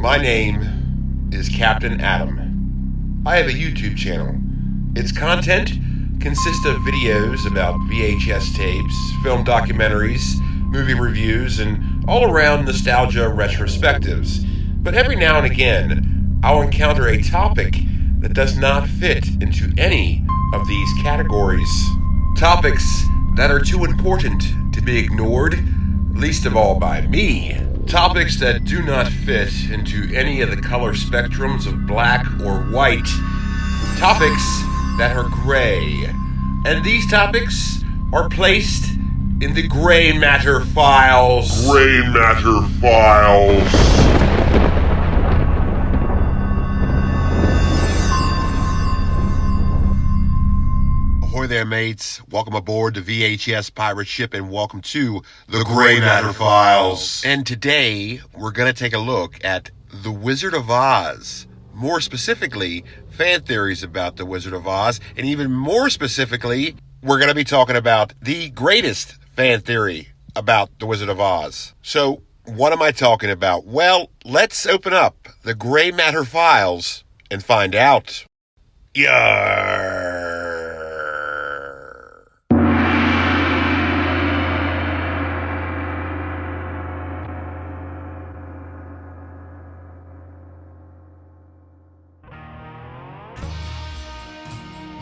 My name is Captain Adam. I have a YouTube channel. Its content consists of videos about VHS tapes, film documentaries, movie reviews, and all-around nostalgia retrospectives. But every now and again, I'll encounter a topic that does not fit into any of these categories. Topics that are too important to be ignored, least of all by me. Topics that do not fit into any of the color spectrums of black or white. Topics that are gray. And these topics are placed in the Gray Matter Files. Gray Matter Files. Ahoy there, mates. Welcome aboard the VHS pirate ship and welcome to the Gray Matter Files. And today, we're going to take a look at The Wizard of Oz. More specifically, fan theories about The Wizard of Oz. And even more specifically, we're going to be talking about the greatest fan theory about The Wizard of Oz. So, what am I talking about? Well, let's open up the Gray Matter Files and find out. Yarr.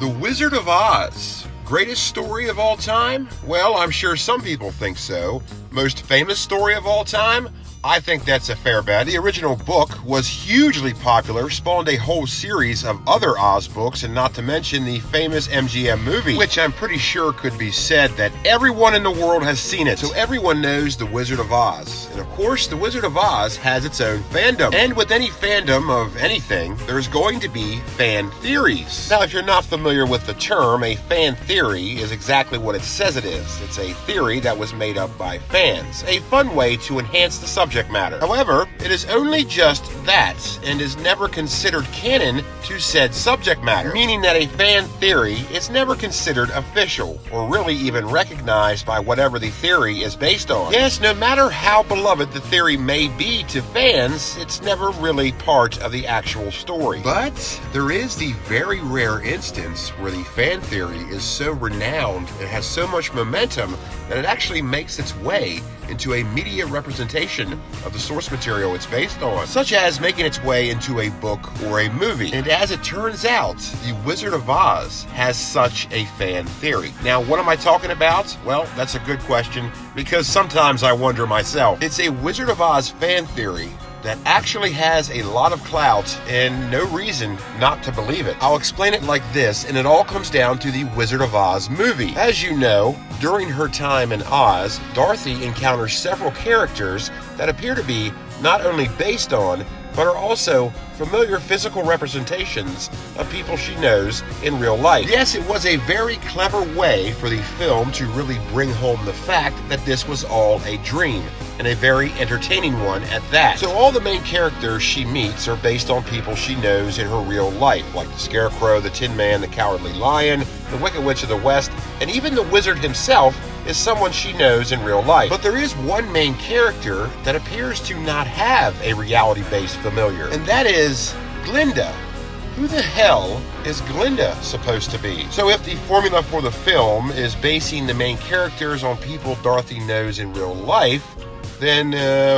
The Wizard of Oz. Greatest story of all time? Well, I'm sure some people think so. Most famous story of all time? I think that's a fair bet. The original book was hugely popular, spawned a whole series of other Oz books, and not to mention the famous MGM movie, which I'm pretty sure could be said that everyone in the world has seen it. So everyone knows The Wizard of Oz. And of course, The Wizard of Oz has its own fandom. And with any fandom of anything, there's going to be fan theories. Now, if you're not familiar with the term, a fan theory is exactly what it says it is. It's a theory that was made up by fans. A fun way to enhance the subject matter. However, it is only just that and is never considered canon to said subject matter, meaning that a fan theory is never considered official or really even recognized by whatever the theory is based on. Yes, no matter how beloved the theory may be to fans, it's never really part of the actual story. But there is the very rare instance where the fan theory is so renowned and has so much momentum that it actually makes its way into a media representation of the source material it's based on, such as making its way into a book or a movie. And as it turns out, The Wizard of Oz has such a fan theory. Now, what am I talking about? Well, that's a good question, because sometimes I wonder myself. It's a Wizard of Oz fan theory that actually has a lot of clout and no reason not to believe it. I'll explain it like this, and it all comes down to the Wizard of Oz movie. As you know, during her time in Oz, Dorothy encounters several characters that appear to be not only based on, but are also familiar physical representations of people she knows in real life. Yes, it was a very clever way for the film to really bring home the fact that this was all a dream, and a very entertaining one at that. So all the main characters she meets are based on people she knows in her real life, like the Scarecrow, the Tin Man, the Cowardly Lion, the Wicked Witch of the West, and even the Wizard himself is someone she knows in real life. But there is one main character that appears to not have a reality-based familiar, and that is Glinda. Who the hell is Glinda supposed to be? So if the formula for the film is basing the main characters on people Dorothy knows in real life, then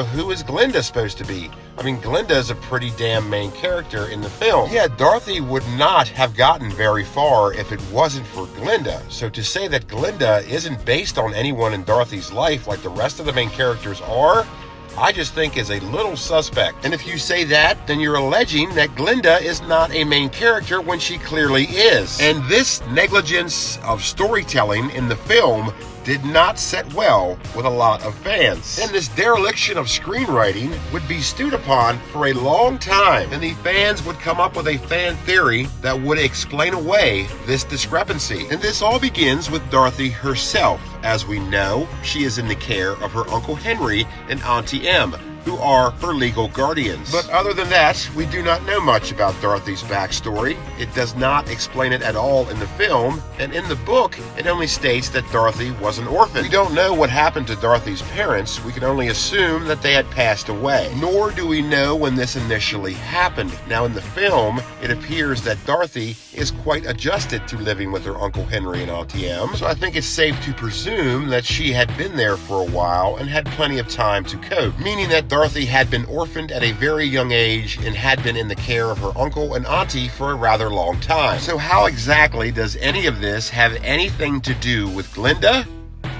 who is Glinda supposed to be? I mean, Glinda is a pretty damn main character in the film. Yeah, Dorothy would not have gotten very far if it wasn't for Glinda. So to say that Glinda isn't based on anyone in Dorothy's life like the rest of the main characters are, I just think is a little suspect. And if you say that, then you're alleging that Glinda is not a main character when she clearly is. And this negligence of storytelling in the film did not set well with a lot of fans. And this dereliction of screenwriting would be stewed upon for a long time, and the fans would come up with a fan theory that would explain away this discrepancy. And this all begins with Dorothy herself. As we know, she is in the care of her Uncle Henry and Auntie Em, who are her legal guardians. But other than that, we do not know much about Dorothy's backstory. It does not explain it at all in the film, and in the book, it only states that Dorothy was an orphan. We don't know what happened to Dorothy's parents. We can only assume that they had passed away. Nor do we know when this initially happened. Now in the film, it appears that Dorothy is quite adjusted to living with her Uncle Henry and Auntie Em, so I think it's safe to presume that she had been there for a while and had plenty of time to cope, meaning that Dorothy had been orphaned at a very young age and had been in the care of her uncle and auntie for a rather long time. So how exactly does any of this have anything to do with Glinda?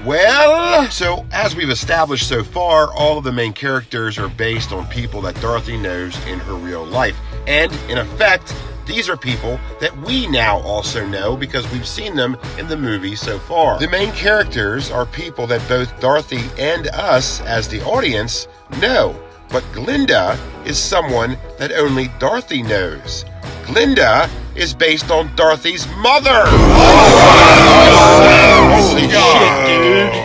Well, so as we've established so far, all of the main characters are based on people that Dorothy knows in her real life. And in effect, these are people that we now also know because we've seen them in the movie so far. The main characters are people that both Dorothy and us, as the audience, know. But Glinda is someone that only Dorothy knows. Glinda is based on Dorothy's mother! Holy shit, dude!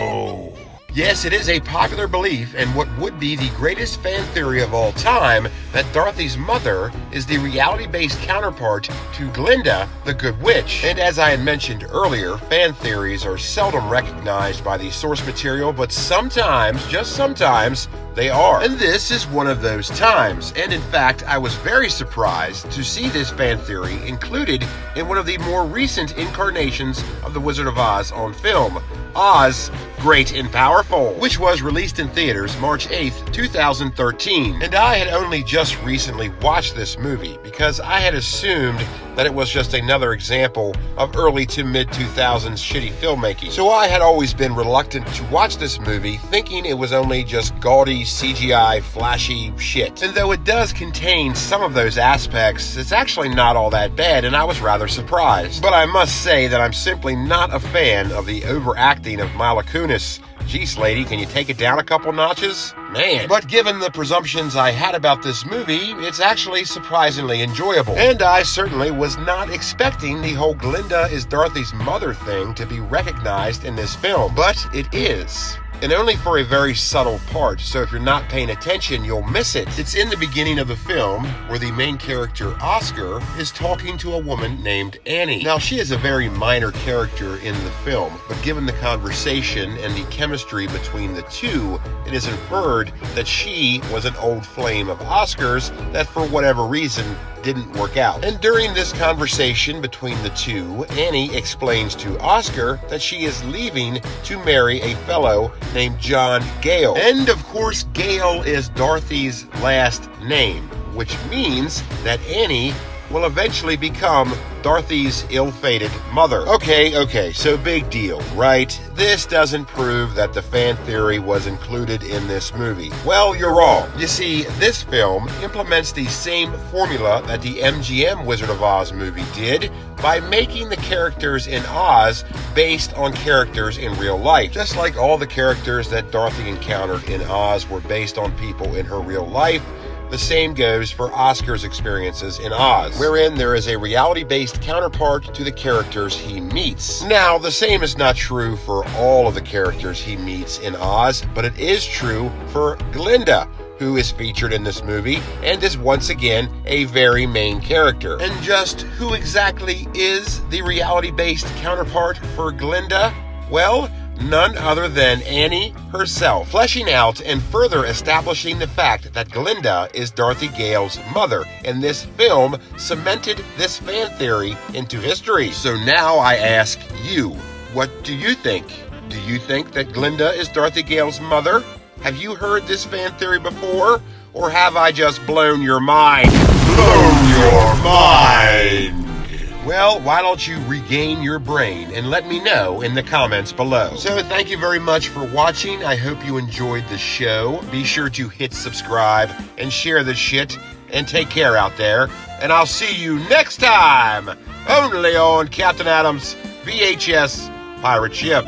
Yes, it is a popular belief and what would be the greatest fan theory of all time that Dorothy's mother is the reality-based counterpart to Glinda, the Good Witch. And as I had mentioned earlier, fan theories are seldom recognized by the source material, but sometimes, just sometimes, they are. And this is one of those times. And in fact, I was very surprised to see this fan theory included in one of the more recent incarnations of The Wizard of Oz on film, Oz, Great and Powerful, which was released in theaters March 8th, 2013. And I had only just recently watched this movie because I had assumed that it was just another example of early to mid-2000s shitty filmmaking. So I had always been reluctant to watch this movie, thinking it was only just gaudy CGI flashy shit. And though it does contain some of those aspects, it's actually not all that bad, and I was rather surprised. But I must say that I'm simply not a fan of the overacting of Mila Kunis. Geez, lady, can you take it down a couple notches? Man. But given the presumptions I had about this movie, it's actually surprisingly enjoyable. And I certainly was not expecting the whole Glinda is Dorothy's mother thing to be recognized in this film. But it is. And only for a very subtle part, so if you're not paying attention, you'll miss it. It's in the beginning of the film, where the main character, Oscar, is talking to a woman named Annie. Now, she is a very minor character in the film, but given the conversation and the chemistry between the two, it is inferred that she was an old flame of Oscar's that, for whatever reason, didn't work out. And during this conversation between the two, Annie explains to Oscar that she is leaving to marry a fellow named John Gale. And of course, Gale is Dorothy's last name, which means that Annie will eventually become Dorothy's ill-fated mother. Okay, so big deal, right? This doesn't prove that the fan theory was included in this movie. Well, you're wrong. You see, this film implements the same formula that the MGM Wizard of Oz movie did by making the characters in Oz based on characters in real life. Just like all the characters that Dorothy encountered in Oz were based on people in her real life, the same goes for Oscar's experiences in Oz, wherein there is a reality-based counterpart to the characters he meets. Now, the same is not true for all of the characters he meets in Oz, but it is true for Glinda, who is featured in this movie and is once again a very main character. And just who exactly is the reality-based counterpart for Glinda? Well, none other than Annie herself, fleshing out and further establishing the fact that Glinda is Dorothy Gale's mother, and this film cemented this fan theory into history. So now I ask you, what do you think? Do you think that Glinda is Dorothy Gale's mother? Have you heard this fan theory before? Or have I just blown your mind? Blown your mind! Well, why don't you regain your brain and let me know in the comments below. So thank you very much for watching. I hope you enjoyed the show. Be sure to hit subscribe and share this shit, and take care out there. And I'll see you next time, only on Captain Adam's VHS Pirate Ship.